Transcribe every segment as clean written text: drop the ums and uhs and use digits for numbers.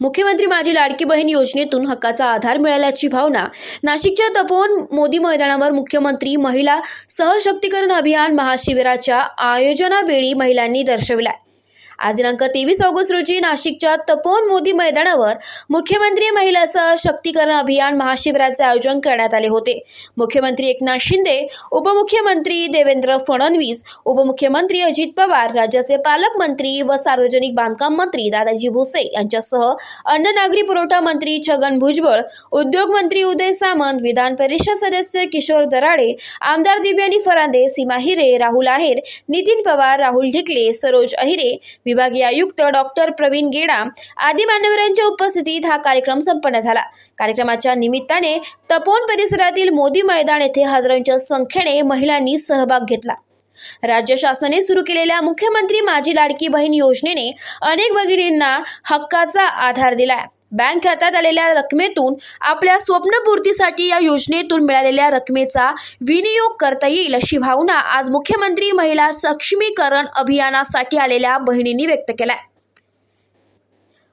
मुख्यमंत्री माझी लाडकी बहीण योजनेतून हक्काचा आधार मिळाल्याची भावना नाशिकच्या तपोवन मोदी मैदानावर मुख्यमंत्री महिला सशक्तीकरण अभियान महाशिबिराच्या आयोजनावेळी महिलांनी दर्शविला। आज दिनांक 23 ऑगस्ट रोजी नाशिकच्या तपोवन मोदी मैदानावर मुख्यमंत्री महिला सशक्तीकरण अभियान महाशिबिराचे आयोजन करण्यात आले होते। मुख्यमंत्री एकनाथ शिंदे, उपमुख्यमंत्री देवेंद्र फडणवीस, उपमुख्यमंत्री अजित पवार, राज्याचे पालकमंत्री व सार्वजनिक बांधकाम मंत्री दादाजी भुसे यांच्यासह अन्न नागरी पुरवठा मंत्री छगन भुजबळ, उद्योग मंत्री उदय सामंत, विधान परिषद सदस्य किशोर दराडे, आमदार दिव्यानी फरांदे, सीमा हिरे, राहुल आहेर, नितीन पवार, राहुल ढिकले, सरोज अहिरे, विभागीय आयुक्त डॉक्टर प्रवीण गेडा आदी मान्यवरांच्या उपस्थितीत हा कार्यक्रम संपन्न झाला। कार्यक्रमाच्या निमित्ताने तपोवन परिसरातील मोदी मैदान येथे हजारोंच्या संख्येने महिलांनी सहभाग घेतला। राज्य शासनाने सुरू केलेल्या मुख्यमंत्री माझी लाडकी बहीण योजनेने अनेक भगिनींना हक्काचा आधार दिलाय। बँक खात्यात आलेल्या रकमेतून आपल्या स्वप्नपूर्तीसाठी या योजनेतून मिळालेल्या रकमेचा विनियोग करता येईल अशी भावना आज मुख्यमंत्री महिला सक्षमीकरण अभियानासाठी आलेल्या बहिणींनी व्यक्त केलाय।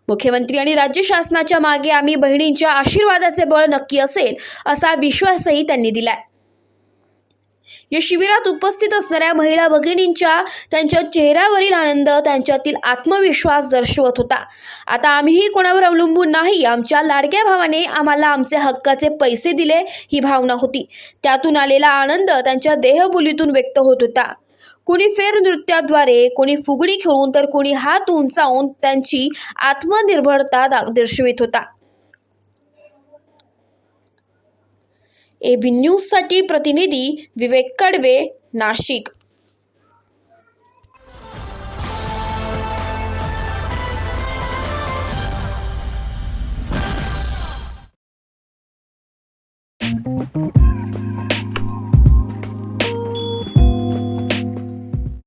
मुख्यमंत्री आणि राज्य शासनाच्या मागे आम्ही बहिणींच्या आशीर्वादाचे बळ नक्की असेल असा विश्वासही त्यांनी दिलाय। या शिबिरात उपस्थित असणाऱ्या महिला भगिनींच्या त्यांच्या चेहऱ्यावरील आनंद त्यांच्यातील आत्मविश्वास दर्शवत होता। आता आम्हीही कोणावर अवलंबून नाही, आमच्या लाडक्या भावाने आम्हाला आमचे हक्काचे पैसे दिले ही भावना होती। त्यातून आलेला आनंद त्यांच्या देहबोलीतून व्यक्त होत होता। कोणी फेर नृत्याद्वारे, कोणी फुगडी खेळून तर कोणी हात उंचावून त्यांची आत्मनिर्भरता दर्शवित होता। एबी न्यूज साठी प्रतिनिधी विवेक कडवे, नाशिक।